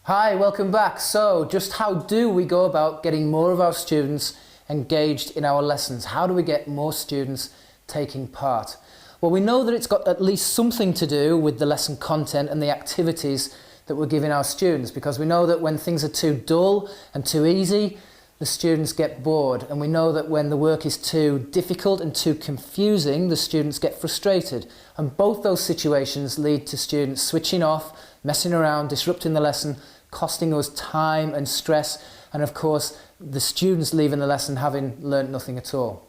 Hi, welcome back. So, just how do we go about getting more of our students engaged in our lessons? How do we get more students taking part? Well, we know that it's got at least something to do with the lesson content and the activities that we're giving our students, because we know that when things are too dull and too easy, the students get bored, and we know that when the work is too difficult and too confusing, the students get frustrated. And both those situations lead to students switching off, messing around, disrupting the lesson, costing us time and stress, and of course the students leaving the lesson having learnt nothing at all.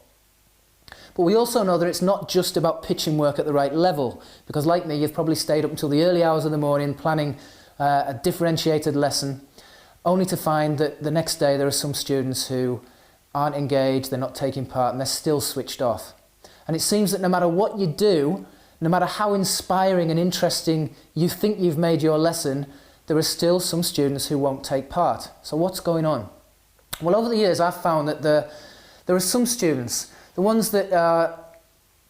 But we also know that it's not just about pitching work at the right level, because like me, you've probably stayed up until the early hours of the morning planning a differentiated lesson, only to find that the next day there are some students who aren't engaged, they're not taking part, and they're still switched off. And it seems that no matter what you do, no matter how inspiring and interesting you think you've made your lesson, there are still some students who won't take part. So what's going on? Well, over the years I've found that there are some students, the ones that are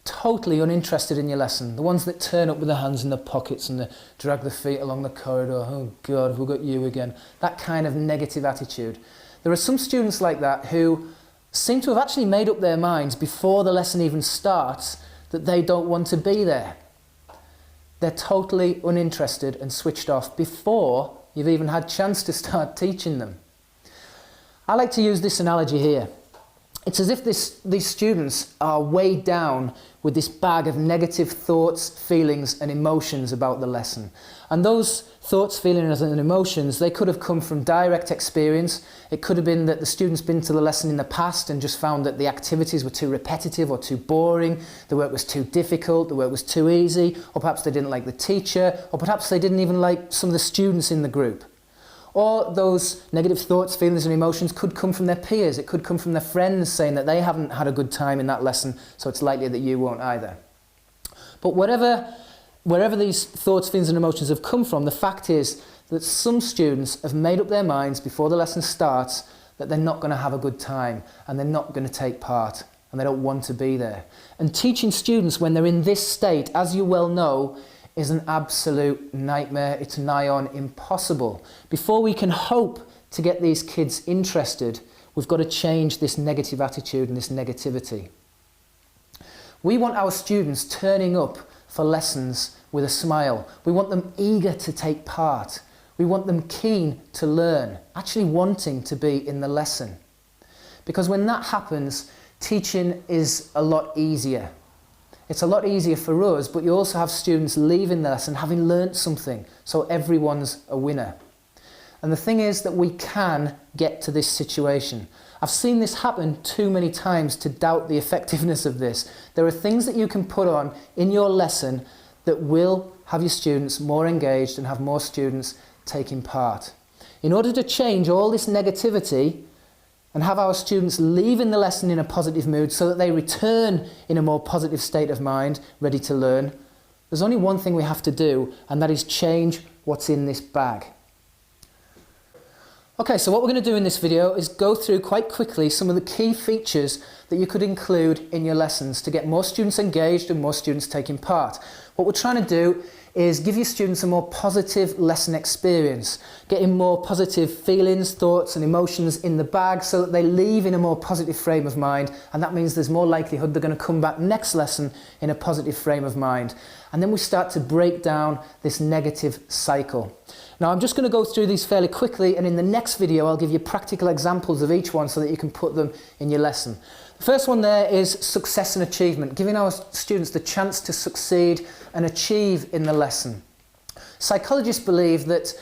totally uninterested in your lesson, the ones that turn up with their hands in their pockets and they drag their feet along the corridor, oh God, we've got you again, that kind of negative attitude. There are some students like that who seem to have actually made up their minds before the lesson even starts that they don't want to be there. They're totally uninterested and switched off before you've even had a chance to start teaching them. I like to use this analogy here. It's as if these students are weighed down with this bag of negative thoughts, feelings and emotions about the lesson. And those thoughts, feelings and emotions, they could have come from direct experience. It could have been that the student's been to the lesson in the past and just found that the activities were too repetitive or too boring, the work was too difficult, the work was too easy, or perhaps they didn't like the teacher, or perhaps they didn't even like some of the students in the group. Or those negative thoughts, feelings and emotions could come from their peers. It could come from their friends saying that they haven't had a good time in that lesson, so it's likely that you won't either. But wherever these thoughts, feelings and emotions have come from, the fact is that some students have made up their minds before the lesson starts that they're not going to have a good time and they're not going to take part and they don't want to be there. And teaching students when they're in this state, as you well know, is an absolute nightmare. It's nigh on impossible. Before we can hope to get these kids interested, we've got to change this negative attitude and this negativity. We want our students turning up for lessons with a smile. We want them eager to take part. We want them keen to learn, actually wanting to be in the lesson. Because when that happens, teaching is a lot easier. It's a lot easier for us, but you also have students leaving the lesson having learnt something, so everyone's a winner. And the thing is that we can get to this situation. I've seen this happen too many times to doubt the effectiveness of this. There are things that you can put on in your lesson that will have your students more engaged and have more students taking part. In order to change all this negativity and have our students leaving the lesson in a positive mood so that they return in a more positive state of mind, ready to learn, there's only one thing we have to do, and that is change what's in this bag. Okay, so what we're going to do in this video is go through quite quickly some of the key features that you could include in your lessons to get more students engaged and more students taking part. What we're trying to do is give your students a more positive lesson experience, getting more positive feelings, thoughts and emotions in the bag so that they leave in a more positive frame of mind, and that means there's more likelihood they're going to come back next lesson in a positive frame of mind. And then we start to break down this negative cycle. Now I'm just going to go through these fairly quickly, and in the next video I'll give you practical examples of each one so that you can put them in your lesson. The first one there is success and achievement, giving our students the chance to succeed and achieve in the lesson. Psychologists believe that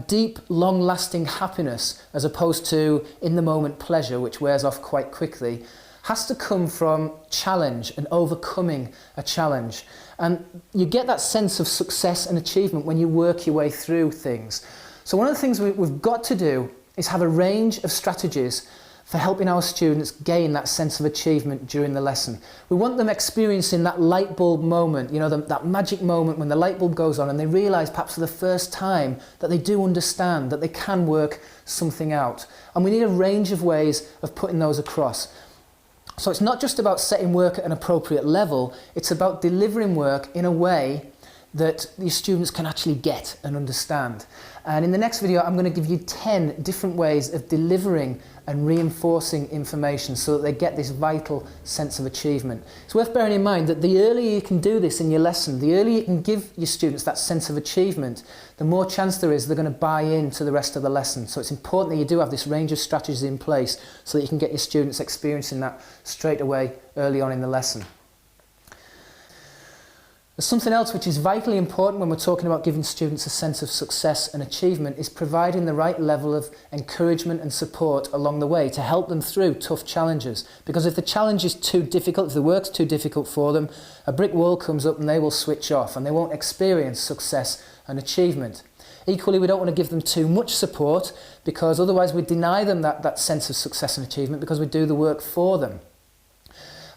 deep, long-lasting happiness, as opposed to in-the-moment pleasure, which wears off quite quickly, has to come from challenge and overcoming a challenge. And you get that sense of success and achievement when you work your way through things. So one of the things we've got to do is have a range of strategies for helping our students gain that sense of achievement during the lesson. We want them experiencing that light bulb moment, you know, that magic moment when the light bulb goes on and they realise perhaps for the first time that they do understand, that they can work something out. And we need a range of ways of putting those across. So it's not just about setting work at an appropriate level, it's about delivering work in a way that these students can actually get and understand. And in the next video, I'm going to give you 10 different ways of delivering and reinforcing information so that they get this vital sense of achievement. It's worth bearing in mind that the earlier you can do this in your lesson, the earlier you can give your students that sense of achievement, the more chance there is they're going to buy into the rest of the lesson. So it's important that you do have this range of strategies in place so that you can get your students experiencing that straight away early on in the lesson. There's something else which is vitally important when we're talking about giving students a sense of success and achievement is providing the right level of encouragement and support along the way to help them through tough challenges. Because if the challenge is too difficult, if the work's too difficult for them, a brick wall comes up and they will switch off and they won't experience success and achievement. Equally, we don't want to give them too much support because otherwise we deny them that sense of success and achievement because we do the work for them.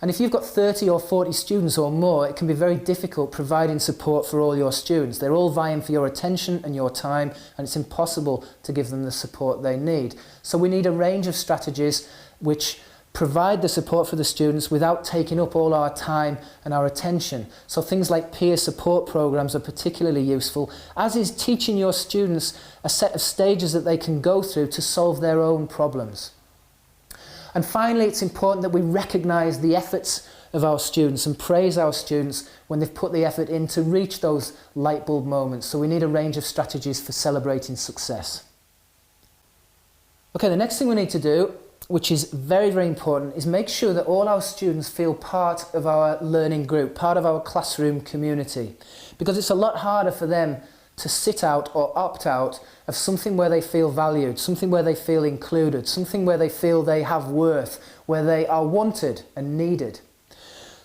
And if you've got 30 or 40 students or more, it can be very difficult providing support for all your students. They're all vying for your attention and your time, and it's impossible to give them the support they need. So we need a range of strategies which provide the support for the students without taking up all our time and our attention. So things like peer support programs are particularly useful, as is teaching your students a set of stages that they can go through to solve their own problems. And finally, it's important that we recognise the efforts of our students and praise our students when they've put the effort in to reach those light bulb moments. So we need a range of strategies for celebrating success. Okay, the next thing we need to do, which is very, very important, is make sure that all our students feel part of our learning group, part of our classroom community. Because it's a lot harder for them to sit out or opt out of something where they feel valued, something where they feel included, something where they feel they have worth, where they are wanted and needed.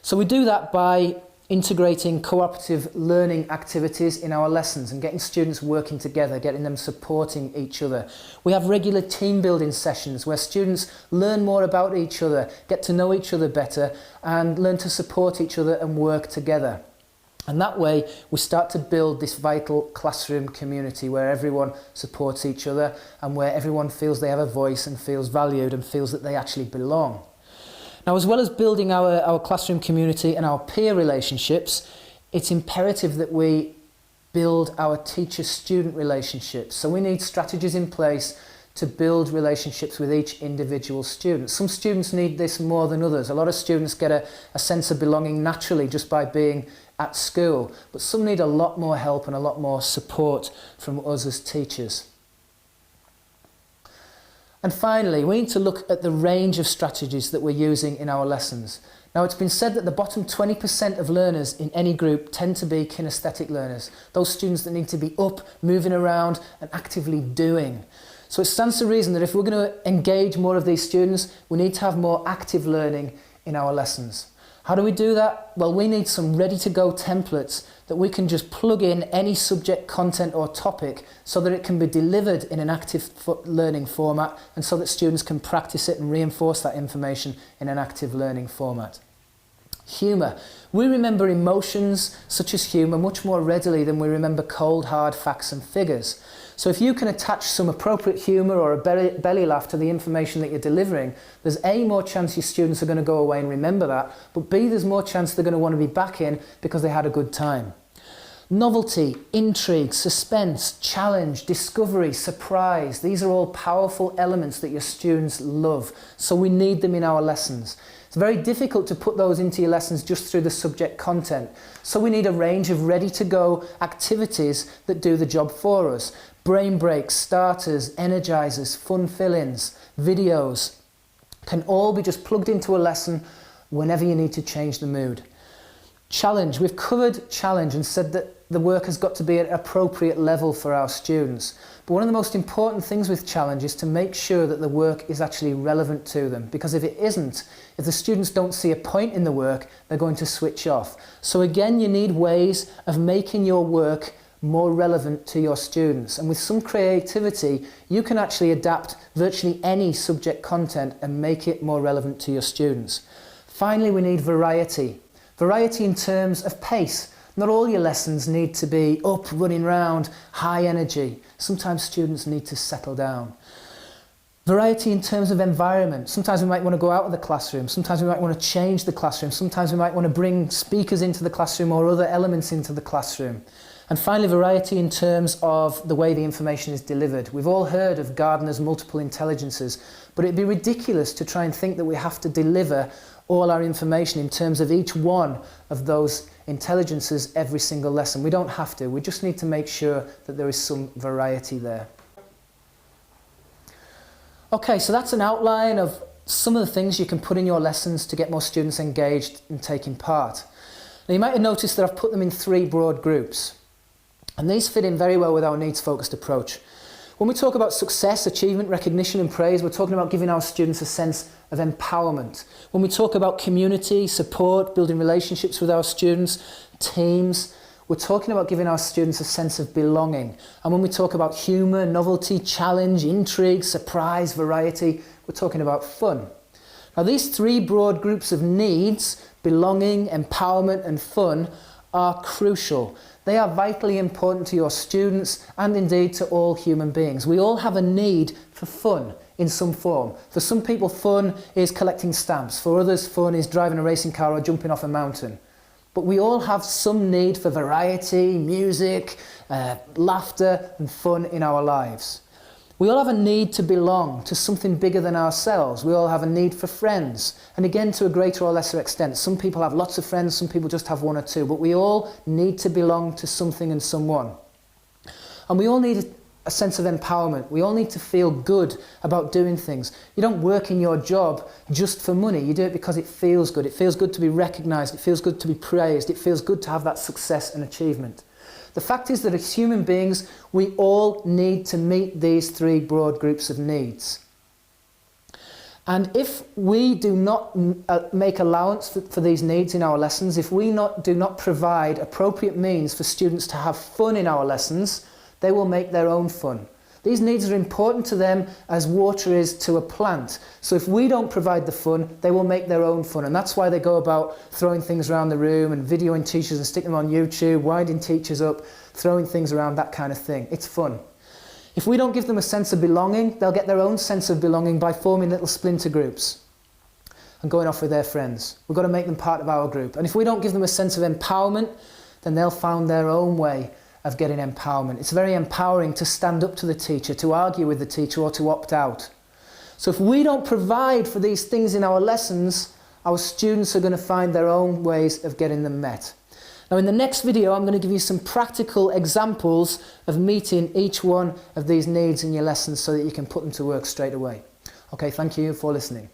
So we do that by integrating cooperative learning activities in our lessons and getting students working together, getting them supporting each other. We have regular team building sessions where students learn more about each other, get to know each other better and learn to support each other and work together. And that way we start to build this vital classroom community where everyone supports each other and where everyone feels they have a voice and feels valued and feels that they actually belong. Now, as well as building our classroom community and our peer relationships, it's imperative that we build our teacher-student relationships. So we need strategies in place to build relationships with each individual student. Some students need this more than others. A lot of students get a sense of belonging naturally just by being at school, but some need a lot more help and a lot more support from us as teachers. And finally, we need to look at the range of strategies that we're using in our lessons. Now, it's been said that the bottom 20% of learners in any group tend to be kinesthetic learners, those students that need to be up, moving around and actively doing. So it stands to reason that if we're going to engage more of these students, we need to have more active learning in our lessons. How do we do that? Well, we need some ready-to-go templates that we can just plug in any subject, content or topic so that it can be delivered in an active learning format and so that students can practice it and reinforce that information in an active learning format. Humour. We remember emotions such as humour much more readily than we remember cold, hard facts and figures. So if you can attach some appropriate humour or a belly laugh to the information that you're delivering, there's A, more chance your students are going to go away and remember that, but B, there's more chance they're going to want to be back in because they had a good time. Novelty, intrigue, suspense, challenge, discovery, surprise, these are all powerful elements that your students love, so we need them in our lessons. It's very difficult to put those into your lessons just through the subject content, so we need a range of ready-to-go activities that do the job for us. Brain breaks, starters, energizers, fun fill-ins, videos can all be just plugged into a lesson whenever you need to change the mood. Challenge. We've covered challenge and said that the work has got to be at an appropriate level for our students. But one of the most important things with challenge is to make sure that the work is actually relevant to them. Because if it isn't, if the students don't see a point in the work, they're going to switch off. So again, you need ways of making your work more relevant to your students. And with some creativity, you can actually adapt virtually any subject content and make it more relevant to your students. Finally, we need variety. Variety in terms of pace. Not all your lessons need to be up, running round, high energy. Sometimes students need to settle down. Variety in terms of environment. Sometimes we might want to go out of the classroom. Sometimes we might want to change the classroom. Sometimes we might want to bring speakers into the classroom or other elements into the classroom. And finally, variety in terms of the way the information is delivered. We've all heard of Gardner's multiple intelligences, but it'd be ridiculous to try and think that we have to deliver all our information in terms of each one of those intelligences every single lesson. We don't have to. We just need to make sure that there is some variety there. Okay, so that's an outline of some of the things you can put in your lessons to get more students engaged in taking part. Now, you might have noticed that I've put them in 3 broad groups. And these fit in very well with our needs-focused approach. When we talk about success, achievement, recognition and praise, we're talking about giving our students a sense of empowerment. When we talk about community, support, building relationships with our students, teams, we're talking about giving our students a sense of belonging. And when we talk about humour, novelty, challenge, intrigue, surprise, variety, we're talking about fun. Now, these 3 broad groups of needs, belonging, empowerment and fun, are crucial. They are vitally important to your students and indeed to all human beings. We all have a need for fun in some form. For some people, fun is collecting stamps. For others, fun is driving a racing car or jumping off a mountain. But we all have some need for variety, music, laughter and fun in our lives. We all have a need to belong to something bigger than ourselves. We all have a need for friends. And again, to a greater or lesser extent. Some people have lots of friends, some people just have 1 or 2. But we all need to belong to something and someone. And we all need a sense of empowerment. We all need to feel good about doing things. You don't work in your job just for money. You do it because it feels good. It feels good to be recognised. It feels good to be praised. It feels good to have that success and achievement. The fact is that as human beings, we all need to meet these 3 broad groups of needs. And if we do not make allowance for these needs in our lessons, if we do not provide appropriate means for students to have fun in our lessons, they will make their own fun. These needs are important to them as water is to a plant. So if we don't provide the fun, they will make their own fun. And that's why they go about throwing things around the room and videoing teachers and sticking them on YouTube, winding teachers up, throwing things around, that kind of thing. It's fun. If we don't give them a sense of belonging, they'll get their own sense of belonging by forming little splinter groups and going off with their friends. We've got to make them part of our group. And if we don't give them a sense of empowerment, then they'll find their own way of getting empowerment. It's very empowering to stand up to the teacher, to argue with the teacher or to opt out. So if we don't provide for these things in our lessons, our students are going to find their own ways of getting them met. Now, in the next video, I'm going to give you some practical examples of meeting each one of these needs in your lessons so that you can put them to work straight away. Okay, thank you for listening.